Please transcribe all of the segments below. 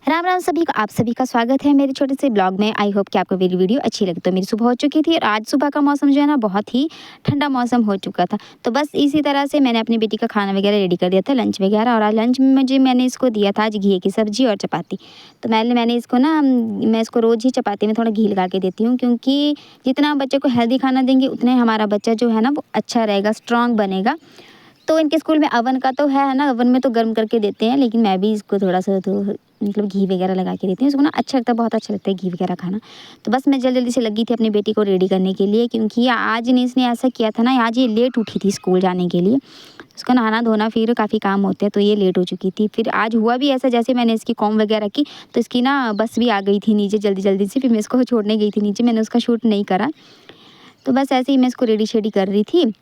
राम राम सभी को, आप सभी का स्वागत है मेरे छोटे से ब्लॉग में। आई होप कि आपको मेरी वीडियो अच्छी लगी। तो मेरी सुबह हो चुकी थी और आज सुबह का मौसम जो है ना बहुत ही ठंडा मौसम हो चुका था। तो बस इसी तरह से मैंने अपनी बेटी का खाना वगैरह रेडी कर दिया था, लंच वगैरह। और आज लंच में मैंने इसको दिया था आज घी की सब्जी और चपाती। तो मैंने इसको ना मैं इसको रोज़ ही चपाती में थोड़ा घी लगा के देती हूँ, क्योंकि जितना बच्चे को हेल्दी खाना देंगे उतना ही हमारा बच्चा जो है ना वो अच्छा रहेगा, स्ट्रॉन्ग बनेगा। तो इनके स्कूल में अवन का तो है ना, अवन में तो गर्म करके देते हैं, लेकिन मैं भी इसको थोड़ा सा तो मतलब घी वगैरह लगा के देती हूँ। इसको ना अच्छा लगता है, बहुत अच्छा लगता है घी वगैरह खाना। तो बस मैं जल्दी जल्दी से लगी थी अपनी बेटी को रेडी करने के लिए, क्योंकि आज ने इसने ऐसा किया था ना, आज ये लेट उठी थी स्कूल जाने के लिए। उसका नहाना धोना फिर काफ़ी काम होते हैं, तो ये लेट हो चुकी थी। फिर आज हुआ भी ऐसा, जैसे मैंने इसकी कॉम वगैरह की तो इसकी ना बस भी आ गई थी नीचे जल्दी जल्दी से। फिर मैं इसको छोड़ने गई थी नीचे, मैंने उसका शूट नहीं करा। तो बस ऐसे ही मैं इसको रेडी शेडी कर रही थी।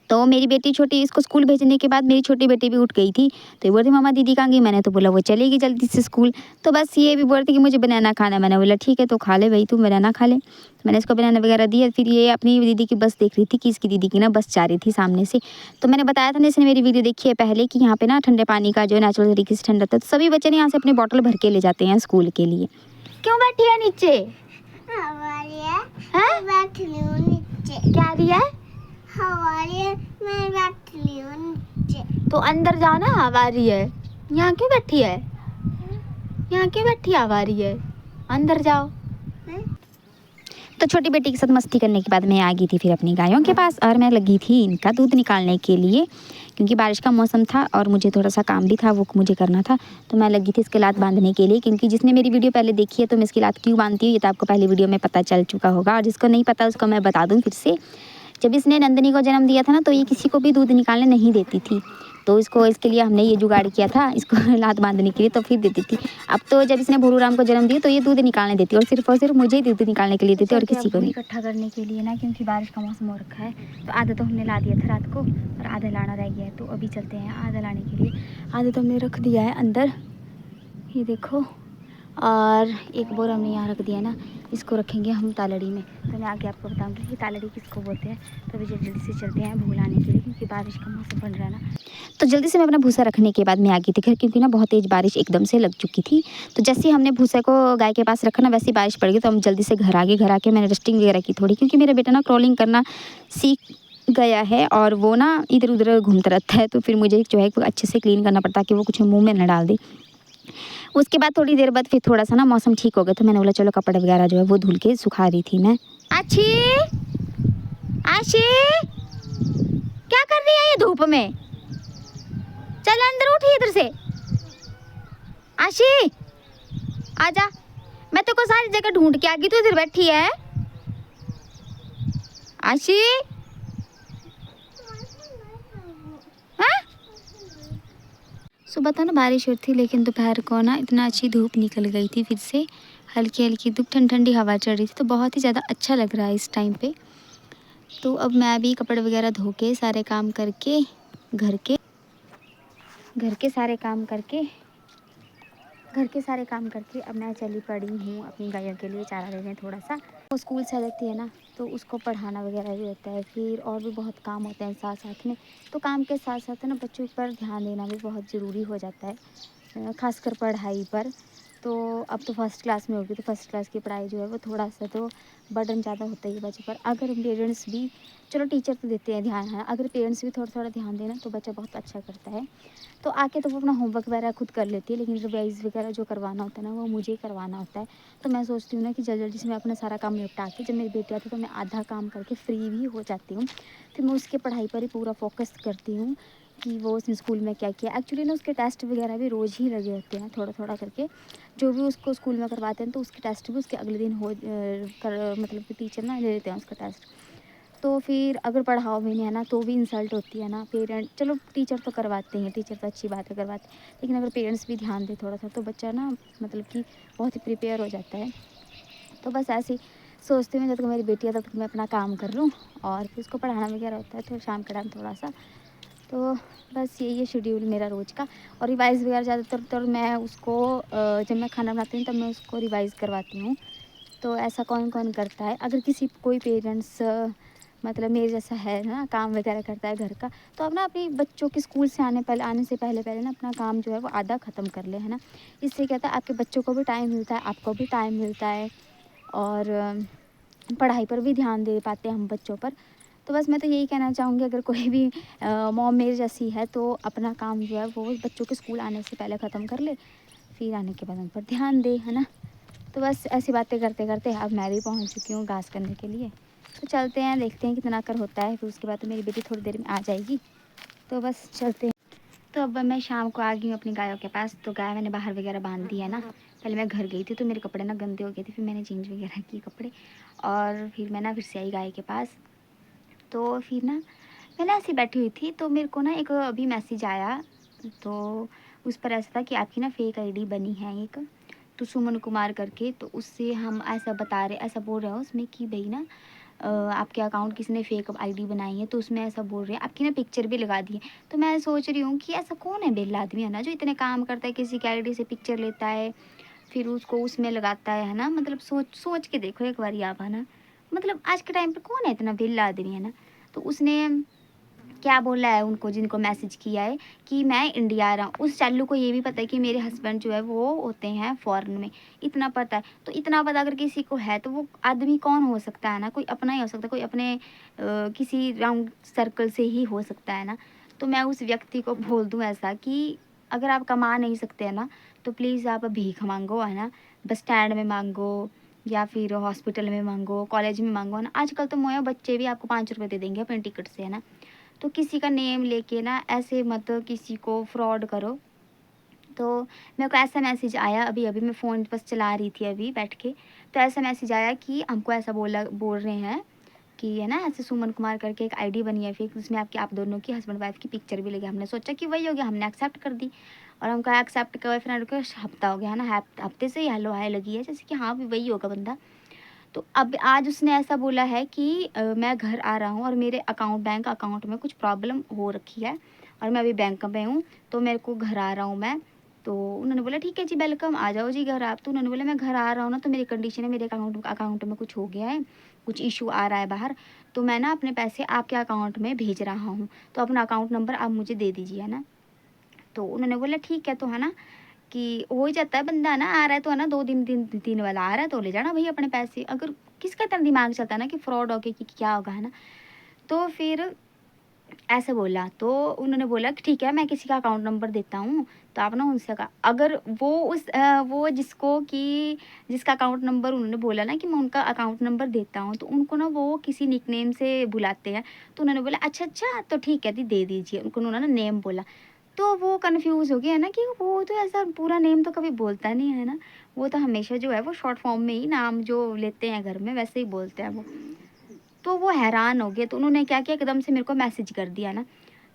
तो मेरी बेटी छोटी, इसको स्कूल भेजने के बाद मेरी छोटी बेटी भी उठ गई थी। तो ये बोलती मामा दीदी कहाँ गई। मैंने तो बोला वो चलेगी जल्दी से स्कूल। तो बस ये भी बोलती कि मुझे बनाना खाना है। मैंने बोला ठीक है, तो खा ले भाई, तू बनाना खा ले। तो मैंने इसको बनाना वगैरह दिया। फिर ये अपनी दीदी की बस देख रही थी कि इसकी दीदी की ना बस जा रही थी सामने से। तो मैंने बताया था ना, इसने मेरी वीडियो देखी है पहले, कि यहाँ पे ना ठंडे पानी का जो नेचुरल तरीके से ठंडा होता है। तो सभी बच्चे ने यहाँ से अपनी बॉटल भर के ले जाते हैं स्कूल के लिए। क्यों बैठी है नीचे? क्या रही है? तो अंदर जाओ ना, हवा आ रही है। यहाँ क्यों बैठी है? यहाँ क्यों बैठी हवा आ रही है? अंदर जाओ। तो छोटी बेटी के साथ मस्ती करने के बाद मैं आ गई थी फिर अपनी गायों के पास, और मैं लगी थी इनका दूध निकालने के लिए, क्योंकि बारिश का मौसम था और मुझे थोड़ा सा काम भी था, वो मुझे करना था। तो मैं लगी थी इसके लात बांधने के लिए, क्योंकि जिसने मेरी वीडियो पहले देखी है तो मैं इसकी लात क्यों बांधती हूँ ये तो आपको पहली वीडियो में पता चल चुका होगा। और जिसको नहीं पता उसको मैं बता दूँ फिर से। जब इसने नंदनी को जन्म दिया था ना, तो ये किसी को भी दूध निकालने नहीं देती थी। तो इसके लिए हमने ये जुगाड़ किया था, इसको लात बांधने के लिए, तो फिर देती थी। अब तो जब इसने भोलू राम को जन्म दिया तो ये दूध निकालने देती है, और सिर्फ मुझे ही दूध निकालने के लिए देती है और किसी को नहीं। इकट्ठा करने के लिए ना, क्योंकि बारिश का मौसम हो रखा है, तो आधा तो हमने ला दिया था रात को और आधा लाना रह गया है। तो अभी चलते हैं आधा लाने के लिए। आधा तो हमने रख दिया है अंदर, ये देखो। और एक बोरा हमने यहाँ रख दिया ना, इसको रखेंगे हम तालड़ी में। तो मैं आगे आपको बताऊंगी कि तालड़ी किसको बोलते हैं। तो अभी जल्दी से चलते हैं भूल आने के लिए, क्योंकि बारिश का मौसम बन रहा है ना। तो जल्दी से मैं अपना भूसा रखने के बाद मैं आ गई थी घर, क्योंकि ना बहुत तेज़ बारिश एकदम से लग चुकी थी। तो जैसे ही हमने भूसे को गाय के पास रखा ना, वैसे ही बारिश पड़ गई। तो हम जल्दी से घर आ के मैंने डस्टिंग वगैरह की थोड़ी, क्योंकि मेरा बेटा ना क्रॉलिंग करना सीख गया है और वो ना इधर उधर घूमता रहता है। तो फिर मुझे जो है अच्छे से क्लीन करना पड़ता है कि वो कुछ मुँह में न डाल दे। उसके बाद थोड़ी देर बाद फिर थोड़ा सा ना मौसम ठीक हो गया, तो मैंने बोला चलो कपड़े वगैरह जो है वो धुल के सुखा रही थी मैं। आशी, आशी, क्या कर रही है ये धूप में? चल अंदर उठी इधर से। आशी आजा, मैं तो को सारी जगह ढूंढ के आ गई, तू इधर बैठी है। आशी, हाँ? सुबह तो ना बारिश हुई थी, लेकिन दोपहर को ना इतना अच्छी धूप निकल गई थी। फिर से हल्की हल्की धूप, ठंडी ठंडी हवा चल रही थी, तो बहुत ही ज़्यादा अच्छा लग रहा है इस टाइम पे। तो अब मैं भी कपड़े वगैरह धो के सारे काम करके घर के सारे काम करके अब मैं चली पड़ी हूँ अपनी गायों के लिए चारा देने थोड़ा सा। वो स्कूल से जाती है ना, तो उसको पढ़ाना वगैरह भी होता है, फिर और भी बहुत काम होते हैं साथ साथ में। तो काम के साथ साथ ना बच्चों पर ध्यान देना भी बहुत ज़रूरी हो जाता है, ख़ासकर पढ़ाई पर। तो अब तो फर्स्ट क्लास में होगी, तो फर्स्ट क्लास की पढ़ाई जो है वो थोड़ा सा तो बर्डन ज़्यादा होता ही है बच्चे पर। अगर पेरेंट्स भी, चलो टीचर तो देते हैं ध्यान है, अगर पेरेंट्स भी थोड़ा थोड़ा ध्यान देना तो बच्चा बहुत अच्छा करता है। तो आके तो वो अपना होमवर्क वगैरह खुद कर लेती है, लेकिन रिवाइज़ वगैरह जो करवाना होता है ना, वो मुझे ही करवाना होता है। तो मैं सोचती हूँ ना कि जल्दी जल्दी से मैं अपना सारा काम निपटा के, जब मेरी बेटी आती है तो मैं आधा काम करके फ्री भी हो जाती हूँ। फिर मैं उसके पढ़ाई पर ही पूरा फोकस करती हूँ कि वो उसने स्कूल में क्या किया। एक्चुअली ना उसके टेस्ट वगैरह भी रोज़ ही लगे होते हैं, थोड़ा थोड़ा करके जो भी उसको स्कूल में करवाते हैं, तो उसके टेस्ट भी उसके अगले दिन मतलब कि टीचर ना ले लेते हैं उसका टेस्ट। तो फिर अगर पढ़ाओ भी नहीं है ना, तो भी इंसल्ट होती है ना। पेरेंट, चलो टीचर तो करवाते हैं, टीचर तो अच्छी बात है करवाते हैं, लेकिन अगर पेरेंट्स भी ध्यान दे थोड़ा सा, तो बच्चा ना मतलब कि बहुत ही प्रिपेयर हो जाता है। तो बस ऐसे ही सोचती हूँ, जब तक मेरी बेटी है तब तक मैं अपना काम कर लूँ, और फिर उसको पढ़ाना वगैरह होता है तो शाम के टाइम थोड़ा सा। तो बस यही है शेड्यूल मेरा रोज़ का। और रिवाइज़ वगैरह ज़्यादातर तो मैं उसको जब मैं खाना बनाती हूँ तब मैं उसको रिवाइज़ करवाती हूँ। तो ऐसा कौन कौन करता है? अगर कोई पेरेंट्स मतलब मेरे जैसा है ना, काम वगैरह करता है घर का, तो अब ना अपनी बच्चों के स्कूल से आने से पहले पहले ना अपना काम जो है वो आधा ख़त्म कर ले, है ना। इससे क्या होता है, आपके बच्चों को भी टाइम मिलता है, आपको भी टाइम मिलता है, और पढ़ाई पर भी ध्यान दे पाते हैं हम बच्चों पर। तो बस मैं तो यही कहना चाहूँगी, अगर कोई भी मॉम मेरे जैसी है तो अपना काम जो है वो बच्चों के स्कूल आने से पहले ख़त्म कर ले, फिर आने के बाद उन पर ध्यान दे, है ना। तो बस ऐसी बातें करते करते अब मैं भी पहुँच चुकी हूँ घास करने के लिए। तो चलते हैं, देखते हैं कितना कर होता है, फिर उसके बाद तो मेरी बेटी थोड़ी देर में आ जाएगी। तो बस चलते हैं। तो अब मैं शाम को आ गई हूँ अपनी गायों के पास। तो गाय मैंने बाहर वगैरह बांध दी है ना। पहले मैं घर गई थी तो मेरे कपड़े ना गंदे हो गए थे, फिर मैंने चेंज वगैरह किए कपड़े, और फिर मैं ना फिर से आई गाय के पास। तो फिर ना मैंने ऐसे बैठी हुई थी, तो मेरे को ना एक अभी मैसेज आया। तो उस पर ऐसा था कि आपकी ना फेक आईडी बनी है एक, तो सुमन कुमार करके। तो उससे हम ऐसा बता रहे, ऐसा बोल रहे हो उसमें कि भाई ना आपके अकाउंट किसी ने फेक आईडी बनाई है। तो उसमें ऐसा बोल रहे हैं, आपकी ना पिक्चर भी लगा दी है। तो मैं सोच रही हूँ कि ऐसा कौन है बेल्ला आदमी, है ना, जो इतने काम करता है, किसी की आईडी से पिक्चर लेता है फिर उसको उसमें लगाता है ना। मतलब सोच सोच के देखो एक बार आप, है ना। मतलब आज के टाइम पे कौन है इतना बेल्ला आदमी, है ना। तो उसने क्या बोला है उनको, जिनको मैसेज किया है कि मैं इंडिया आ रहा हूँ। उस चालू को ये भी पता है कि मेरे हस्बैंड जो है वो होते हैं फॉरेन में, इतना पता है। तो इतना पता अगर किसी को है तो वो आदमी कौन हो सकता है ना, कोई अपना ही हो सकता है, कोई अपने किसी राउंड सर्कल से ही हो सकता है ना। तो मैं उस व्यक्ति को बोल दूँ ऐसा कि अगर आप कमा नहीं सकते हैं ना, तो प्लीज़ आप भीख मांगो, है ना। बस स्टैंड में मांगो, या फिर हॉस्पिटल में मांगो, कॉलेज में मांगो, है ना। आजकल तो मोया बच्चे भी आपको 5 रुपये दे देंगे अपने टिकट से, है ना। तो किसी का नेम लेके ना ऐसे मत किसी को फ्रॉड करो। तो मेरे को ऐसा मैसेज आया, अभी अभी मैं फ़ोन बस चला रही थी अभी बैठ के। तो ऐसा मैसेज आया कि हमको ऐसा बोल रहे हैं कि है ना, ऐसे सुमन कुमार करके एक आईडी बनी है फिर उसमें आपकी आप दोनों की हस्बैंड वाइफ की पिक्चर भी लगी। हमने सोचा कि वही हो गया, हमने एक्सेप्ट कर दी। और हमको एक्सेप्ट कर फ्रेंड को हफ्ता हो गया, है ना। हफ्ते से ही हेलो हाय लगी है, जैसे कि हाँ भी वही होगा बंदा। तो अब आज उसने ऐसा बोला है कि मैं घर आ रहा हूँ और मेरे बैंक अकाउंट में कुछ प्रॉब्लम हो रखी है, और मैं अभी बैंक में हूँ, तो मेरे को घर आ रहा हूँ मैं। तो उन्होंने बोला ठीक है जी, वेलकम, आ जाओ जी घर आप। तो उन्होंने बोला मैं घर आ रहा हूँ ना, तो मेरी कंडीशन है, मेरे अकाउंट में कुछ हो गया है, कुछ इशू आ रहा है बाहर, तो मैं ना अपने पैसे आपके अकाउंट में भेज रहा हूँ, तो अपना अकाउंट नंबर आप मुझे दे दीजिए, है ना। तो उन्होंने बोला ठीक है। तो है ना कि हो ही जाता है, बंदा ना आ रहा है तो है ना, 2 दिन 3 दिन वाला आ रहा है तो ले जाना भाई अपने पैसे। अगर किसका इतना दिमाग चलता है ना कि फ्रॉड हो के कि क्या होगा, है ना। तो फिर ऐसे बोला, तो उन्होंने बोला कि ठीक है मैं किसी का अकाउंट नंबर देता हूँ, तो आप ना उनसे का अगर वो वो जिसको कि जिसका अकाउंट नंबर उन्होंने बोला ना कि मैं उनका अकाउंट नंबर देता हूँ, तो उनको ना वो किसी निकनेम से बुलाते हैं। तो उन्होंने बोला अच्छा अच्छा, तो ठीक है दी दे दीजिए उनको, उन्होंने ना नेम बोला। तो वो कन्फ्यूज़ हो गया है ना कि वो तो ऐसा पूरा नेम तो कभी बोलता नहीं है ना। वो तो हमेशा जो है वो शॉर्ट फॉर्म में ही नाम जो लेते हैं घर में वैसे ही बोलते हैं वो। तो वो हैरान हो गए, तो उन्होंने क्या किया, एकदम से मेरे को मैसेज कर दिया ना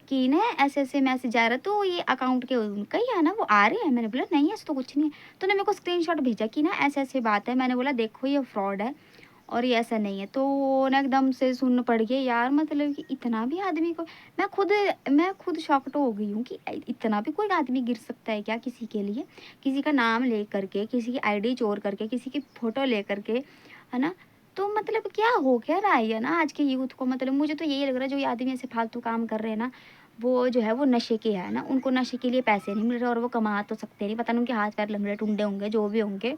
कि ना ऐसे-ऐसे मैसेज आ रहा है, तो ये अकाउंट के उनका ही है ना, वो आ रहे हैं? मैंने बोला नहीं ऐसा तो कुछ नहीं है। तो उन्होंने मेरे को स्क्रीनशॉट भेजा कि ना ऐसे-ऐसे बात है। मैंने बोला देखो ये फ्रॉड है और ये ऐसा नहीं है। तो वो ना एकदम से सुन्न पड़ गए यार, मतलब कि इतना भी आदमी को मैं खुद शॉक्ड हो गई हूँ कि इतना भी कोई आदमी गिर सकता है क्या किसी के लिए? किसी का नाम ले करके, किसी की आईडी चोर करके, किसी की फ़ोटो ले करके, है ना? तो मतलब क्या हो क्या रहा है ना आज के यूथ को। मतलब मुझे तो यही लग रहा है जो ये आदमी ऐसे फालतू काम कर रहे हैं ना, वो जो है वो नशे के है ना, उनको नशे के लिए पैसे नहीं मिल रहे और वो कमा तो सकते नहीं, पता नहीं उनके हाथ पैर लंगड़े टुंडे होंगे जो भी होंगे।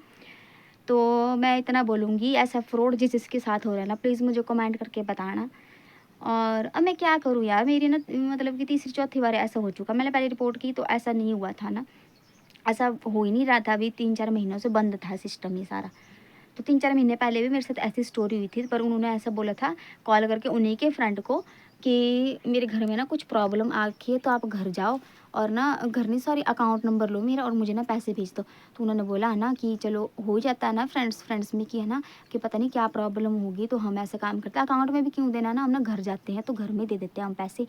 तो मैं इतना बोलूँगी, ऐसा फ्रॉड जिसके साथ हो रहा है ना, प्लीज़ मुझे कमेंट करके बताना। और अब मैं क्या करूँ यार, मेरी ना मतलब कि तीसरी चौथी बार ऐसा हो चुका। मैंने पहले रिपोर्ट की तो ऐसा नहीं हुआ था ना, ऐसा हो ही नहीं रहा था। अभी 3-4 महीनों से बंद था सिस्टम ये सारा। तो 3-4 महीने पहले भी मेरे साथ ऐसी स्टोरी हुई थी, पर उन्होंने ऐसा बोला था कॉल करके उन्हीं के फ्रेंड को कि मेरे घर में ना कुछ प्रॉब्लम आ रखी है, तो आप घर जाओ और ना घर नहीं सॉरी अकाउंट नंबर लो मेरा और मुझे ना पैसे भेज दो। तो उन्होंने बोला है ना कि चलो हो ही जाता है ना फ्रेंड्स फ्रेंड्स में कि है ना कि पता नहीं क्या प्रॉब्लम होगी, तो हम ऐसा काम करते हैं, अकाउंट में भी क्यों देना ना, हम ना घर जाते हैं तो घर में दे देते हैं हम पैसे।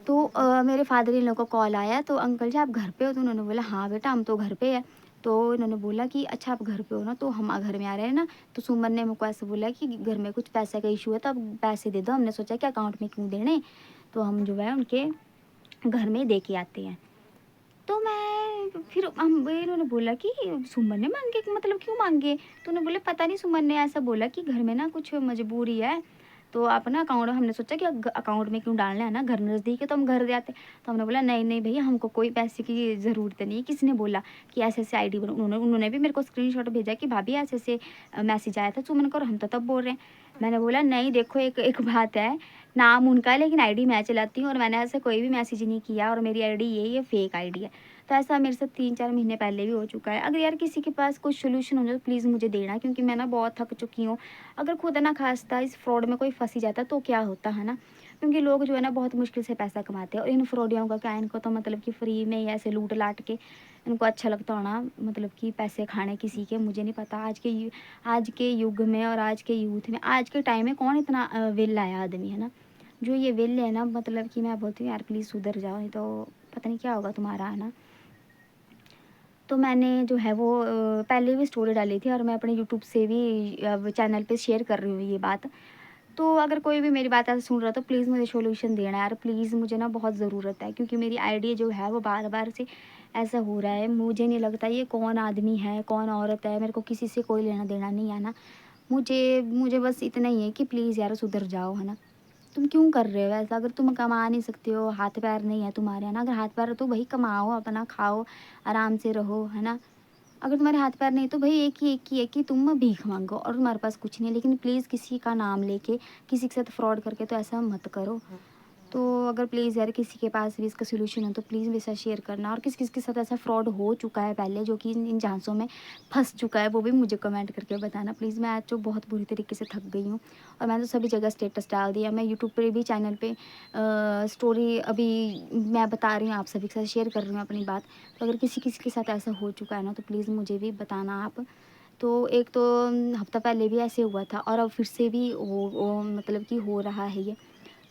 तो मेरे फादर इन लोग का कॉल आया, तो अंकल जी आप घर पे हो? तो उन्होंने बोला हाँ बेटा हम तो घर पे है। तो इन्होंने बोला कि अच्छा आप घर पे हो ना, तो हम घर में आ रहे हैं ना। तो सुमन ने मेरे को ऐसे बोला कि घर में कुछ पैसे का इशू है तो आप पैसे दे दो। हमने सोचा कि अकाउंट में क्यों देने, तो हम जो है उनके घर में दे के आते हैं। तो मैं फिर हम इन्होंने बोला कि सुमन ने मांगे, मतलब क्यों मांगे? तो उन्होंने बोला पता नहीं, सुमन ने ऐसा बोला कि घर में ना कुछ मजबूरी है, तो आप ना अकाउंट, हमने सोचा कि अकाउंट में क्यों डालना है ना, घर नज़दीक है तो हम घर दे आते। तो हमने बोला नहीं नहीं भैया, हमको कोई पैसे की ज़रूरत नहीं है। किसी ने बोला कि ऐसे ऐसे आईडी बनो, उन्होंने भी मेरे को स्क्रीनशॉट भेजा कि भाभी ऐसे ऐसे मैसेज आया था सुमन को, और हम तो तब बोल रहे हैं। मैंने बोला नहीं देखो, एक एक बात है, नाम उनका है लेकिन आईडी मैं चलाती हूँ, और मैंने ऐसे कोई भी मैसेज नहीं किया, और मेरी आईडी ये फेक आईडी है। तो ऐसा मेरे साथ 3-4 महीने पहले भी हो चुका है। अगर यार किसी के पास कुछ सोल्यूशन हो जाए तो प्लीज़ मुझे देना, क्योंकि मैं ना बहुत थक चुकी हूँ। अगर खुद ना खास्ता इस फ्रॉड में कोई फंसी जाता तो क्या होता है ना, क्योंकि लोग जो है ना बहुत मुश्किल से पैसा कमाते हैं, और इन फ्रॉडियों का क्या, इनको तो मतलब कि फ्री में ही ऐसे लूट लाट के इनको अच्छा लगता होना, मतलब कि पैसे खाने किसी के। मुझे नहीं पता आज के युग में और आज के यूथ में, आज के टाइम में कौन इतना वेला है आदमी, है ना। जो ये वेले है ना, मतलब कि मैं बोलती हूँ यार प्लीज़ सुधर जाओ, नहीं तो पता नहीं क्या होगा तुम्हारा, है ना। तो मैंने जो है वो पहले भी स्टोरी डाली थी, और मैं अपने यूट्यूब से भी चैनल पे शेयर कर रही हूँ ये बात। तो अगर कोई भी मेरी बात ऐसे सुन रहा है तो प्लीज़ मुझे सॉल्यूशन देना यार, प्लीज़ मुझे ना बहुत ज़रूरत है, क्योंकि मेरी आईडी जो है वो बार बार से ऐसा हो रहा है। मुझे नहीं लगता ये कौन आदमी है कौन औरत है, मेरे को किसी से कोई लेना देना नहीं है ना। मुझे मुझे बस इतना ही है कि प्लीज़ यार सुधर जाओ, है ना। तुम क्यों कर रहे हो ऐसा? अगर तुम कमा नहीं सकते हो, हाथ पैर नहीं है तुम्हारे, है ना। अगर हाथ पैर है तो भाई कमाओ, अपना खाओ, आराम से रहो, है ना। अगर तुम्हारे हाथ पैर नहीं तो भाई एक ही है कि तुम भीख मांगो, और तुम्हारे पास कुछ नहीं है। लेकिन प्लीज़ किसी का नाम लेके किसी के साथ फ्रॉड करके तो ऐसा मत करो। तो अगर प्लीज़ यार किसी के पास भी इसका सोल्यूशन हो तो प्लीज़ मेरे साथ शेयर करना, और किस किस के साथ ऐसा फ्रॉड हो चुका है पहले, जो कि इन झांसों में फंस चुका है, वो भी मुझे कमेंट करके बताना प्लीज़। मैं आज तो बहुत बुरी तरीके से थक गई हूँ, और मैंने तो सभी जगह स्टेटस डाल दिया, मैं यूट्यूब पर भी चैनल पे स्टोरी अभी मैं बता रही हूँ, आप सभी के साथ शेयर कर रही हूँ अपनी बात। तो अगर किसी किसी के साथ ऐसा हो चुका है ना तो प्लीज़ मुझे भी बताना आप। तो एक तो हफ्ता पहले भी ऐसे हुआ था, और अब फिर से भी मतलब कि हो रहा है ये।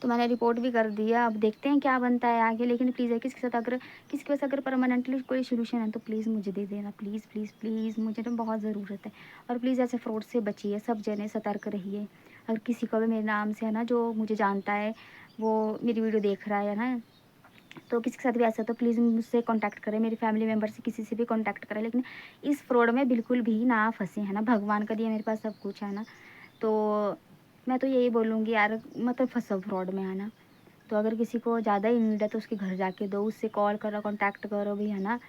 तो मैंने रिपोर्ट भी कर दिया, अब देखते हैं क्या बनता है आगे। लेकिन प्लीज़ है किसी के साथ अगर किसी के पास अगर परमानेंटली कोई सोल्यूशन है तो प्लीज़ मुझे दे देना, प्लीज़ प्लीज़ प्लीज़, मुझे ना बहुत ज़रूरत है। और प्लीज़ ऐसे फ्रॉड से बचिए, सब जने सतर्क रहिए। अगर किसी को भी मेरे नाम से, है ना, जो मुझे जानता है, वो मेरी वीडियो देख रहा है ना, तो किसी के साथ भी ऐसा है तो प्लीज़ मुझसे कांटेक्ट करें, मेरी फैमिली मेम्बर से किसी से भी कांटेक्ट करें, लेकिन इस फ्रॉड में बिल्कुल भी ना फंसे, है ना। भगवान का दिया मेरे पास सब कुछ है ना, तो मैं तो यही बोलूँगी यार मतलब फंसो फ्रॉड में, है ना। तो अगर किसी को ज़्यादा ही नीड है तो उसके घर जाके दो, उससे कॉल करो, कांटेक्ट करो भी, है ना।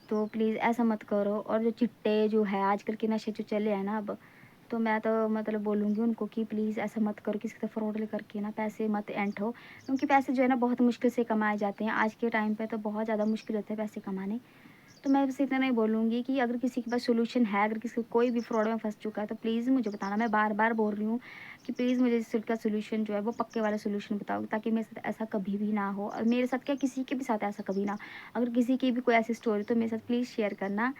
तो प्लीज़ ऐसा मत करो। और जो चिट्टे जो है आजकल के नशे जो चले हैं ना अब, तो मैं तो मतलब बोलूँगी उनको कि प्लीज़ ऐसा मत करो, किसी का फ्रॉड करके ना पैसे मत ऐंठो, क्योंकि पैसे जो है ना बहुत मुश्किल से कमाए जाते हैं। आज के टाइम पे तो बहुत ज़्यादा मुश्किल होता है पैसे कमाने। तो मैं बस इतना ही बोलूँगी कि अगर किसी के पास सॉल्यूशन है, अगर किसी को कोई भी फ्रॉड में फँस चुका है तो प्लीज़ मुझे बताना। मैं बार-बार बोल रही हूँ कि प्लीज़ मुझे इसका सॉल्यूशन जो है वो पक्के वाला सॉल्यूशन बताओ, ताकि मेरे साथ ऐसा कभी भी ना हो, और मेरे साथ क्या किसी के भी साथ ऐसा कभी ना हो। अगर किसी की भी कोई ऐसी स्टोरी तो मेरे साथ प्लीज़ शेयर करना।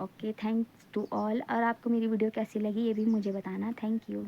Okay, thanks to all. और आपको मेरी वीडियो कैसी लगी ये भी मुझे बताना। Thank you.